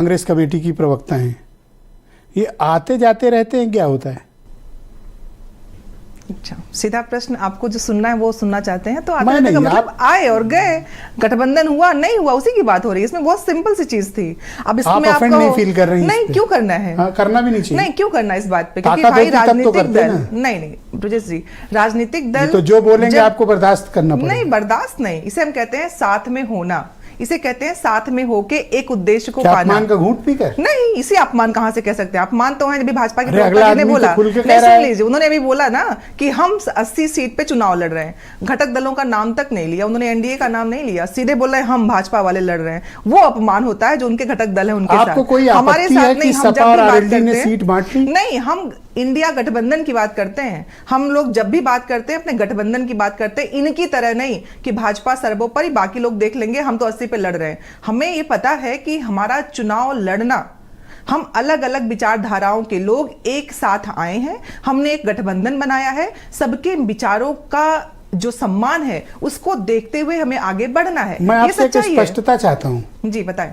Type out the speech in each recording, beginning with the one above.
Congress committee की प्रवक्ता हैं, ये आते जाते रहते हैं, क्या होता है? अच्छा, सीधा प्रश्न आपको जो सुनना है वो सुनना चाहते हैं तो आते नहीं, का मतलब आए और गए, गठबंधन हुआ नहीं हुआ उसी की बात हो रही है। इसमें बहुत सिंपल सी चीज थी। अब इसमें आप ऑफेंड नहीं फील कर रही हैं? नहीं, क्यों करना है? हाँ, करना भी नहीं चाहिए। नहीं, क्यों करना है इस बात पे? क्योंकि भाई राजनीतिक दल नहीं ब्रजेश जी, राजनीतिक दल तो जो बोलेंगे आपको बर्दाश्त करना पड़ेगा। नहीं, बर्दाश्त नहीं, इसे हम कहते हैं साथ में होना, इसे कहते हैं साथ में होके एक उद्देश्य को पाना। अपमान का घूंट पीकर? नहीं, इसे अपमान कहां से कह सकते हैं? अपमान तो है जब भाजपा के प्रवक्ता ने बोला, सुन लीजिए, उन्होंने अभी बोला ना कि हम 80 सीट पे चुनाव लड़ रहे हैं, घटक दलों का नाम तक नहीं लिया उन्होंने, एनडीए का नाम नहीं लिया, सीधे बोल रहे हैं हम भाजपा वाले लड़ रहे हैं। वो अपमान होता है जो उनके घटक दल है उनके साथ। कोई हमारे साथ नहीं, हम जब भी बात करते हैं नहीं, हम इंडिया गठबंधन की बात करते हैं। हम लोग जब भी बात करते हैं अपने गठबंधन की बात करते हैं, इनकी तरह नहीं कि भाजपा सर्वोपरि बाकी लोग देख लेंगे, हम तो 80 पे लड़ रहे हैं। हमें ये पता है कि हमारा चुनाव लड़ना, हम अलग अलग विचारधाराओं के लोग एक साथ आए हैं, हमने एक गठबंधन बनाया है, सबके विचारों का जो सम्मान है उसको देखते हुए हमें आगे बढ़ना है। मैं आपसे एक स्पष्टता चाहता हूं। जी बताएं।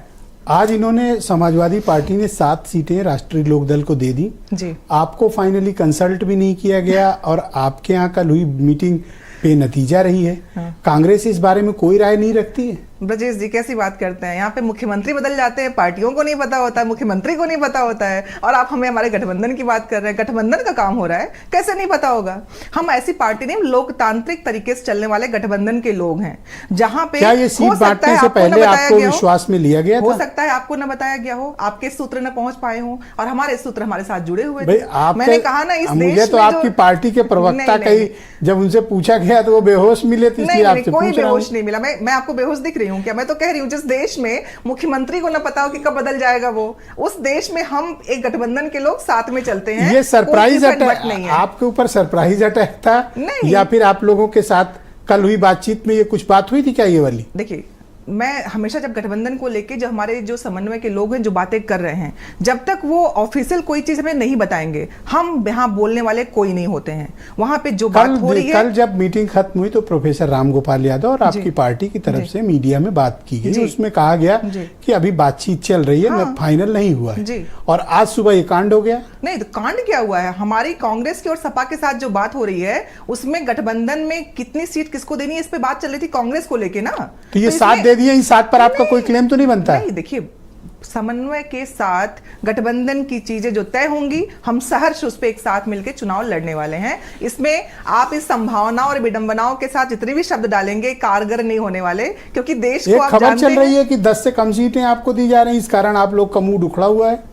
आज इन्होंने समाजवादी पार्टी ने 7 सीटें राष्ट्रीय लोकदल को दे दी जी। आपको फाइनली कंसल्ट भी नहीं किया गया और आपके यहाँ कल हुई मीटिंग पे नतीजा रही है। हाँ। कांग्रेस इस बारे में कोई राय नहीं रखती है? ब्रजेश जी कैसी बात करते हैं? यहाँ पे मुख्यमंत्री बदल जाते हैं, पार्टियों को नहीं पता होता है, मुख्यमंत्री को नहीं पता होता है, और आप हमें हमारे गठबंधन की बात कर रहे हैं। गठबंधन का काम हो रहा है, कैसे नहीं पता होगा? हम ऐसी पार्टी नहीं, लोकतांत्रिक तरीके से चलने वाले गठबंधन के लोग हैं, जहां पे क्या ये सीट बांटने से पहले आपको विश्वास में लिया गया था? हो सकता है आपको न बताया गया हो, आपके सूत्र न पहुंच पाए हो, और हमारे सूत्र हमारे साथ जुड़े हुए थे। मैंने कहा ना, इस देश में तो आपकी पार्टी के प्रवक्ता कहीं जब उनसे पूछा गया तो वो बेहोश मिले, कोई बेहोश नहीं मिला। मैं आपको बेहोश दिख रही हूँ क्या? मैं तो कह रही हूँ जिस देश में मुख्यमंत्री को ना पता हो कि कब बदल जाएगा वो, उस देश में हम एक गठबंधन के लोग साथ में चलते हैं। ये सरप्राइज अटैक आपके ऊपर सरप्राइज अटैक था या फिर आप लोगों के साथ कल हुई बातचीत में ये कुछ बात हुई थी क्या ये वाली? देखिए, मैं हमेशा जब गठबंधन को लेके जो हमारे जो समन्वय के लोग हैं जो बातें कर रहे हैं, जब तक वो ऑफिशियल कोई चीज हमें नहीं बताएंगे, हम यहाँ बोलने वाले कोई नहीं होते हैं। वहां पे जो बात हो रही है, कल जब मीटिंग खत्म हुई तो प्रोफेसर राम गोपाल यादव और आपकी पार्टी की तरफ से मीडिया में बात की गई, उसमें कहा गया कि अभी बातचीत चल रही है, फाइनल नहीं हुआ है, और आज सुबह ये कांड हो गया। नहीं, तो कांड क्या हुआ है? हमारी कांग्रेस की और सपा के साथ जो बात हो रही है उसमें गठबंधन में कितनी सीट किसको देनी है, इस पे बात चल रही थी कांग्रेस को लेके ना। तो ये साथ दे दिए, इस साथ पर आपका कोई क्लेम तो नहीं बनता है? नहीं, देखिए, समन्वय के साथ गठबंधन की चीजें जो तय होंगी, हम सहर्ष उस पे एक साथ मिलकर चुनाव लड़ने वाले हैं। इसमें आप इस संभावनाओं और विडंबनाओं के साथ जितने भी शब्द डालेंगे कारगर नहीं होने वाले, क्योंकि देश को आप खबर चल रही है कि 10 से कम सीटें आपको दी जा रही हैं, इस कारण आप लोग का मूड उखड़ा हुआ है।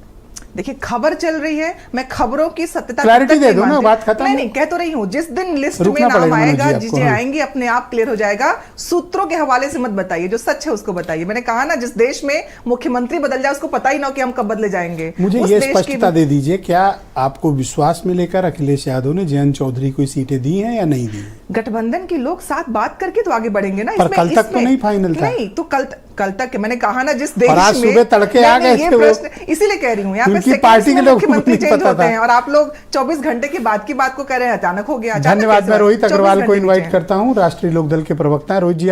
देखिए, खबर चल रही है, मैं खबरों की सत्यता क्लैरिटी दे दो ना, बात खत्म। नहीं, कह तो रही हूं, जिस दिन लिस्ट में नाम आएगा, चीजें आएंगी, अपने आप क्लियर हो जाएगा। सूत्रों के हवाले से मत बताइए, जो सच है उसको बताइए। मैंने कहा ना, जिस देश में मुख्यमंत्री बदल जाए उसको पता ही ना हो कि हम कब बदले जाएंगे। मुझे ये स्पष्टता दे दीजिए, क्या आपको विश्वास में लेकर अखिलेश यादव ने जयंत चौधरी को सीटें दी हैं या नहीं दी? गठबंधन के लोग साथ बात करके तो आगे बढ़ेंगे ना। पर कल तक तो नहीं फाइनल था। नहीं, तो कल तक मैंने कहा ना, जिस देश में सुबह तड़के आ गए थे, इसीलिए कह रही हूँ यहाँ पे पार्टी के लोग मुख्यमंत्री चेंज होते हैं और आप लोग 24 घंटे की बात को कह रहे हैं, अचानक हो गया। धन्यवाद। मैं रोहित अग्रवाल को इन्वाइट करता हूँ, राष्ट्रीय लोकदल के प्रवक्ता रोहित जी।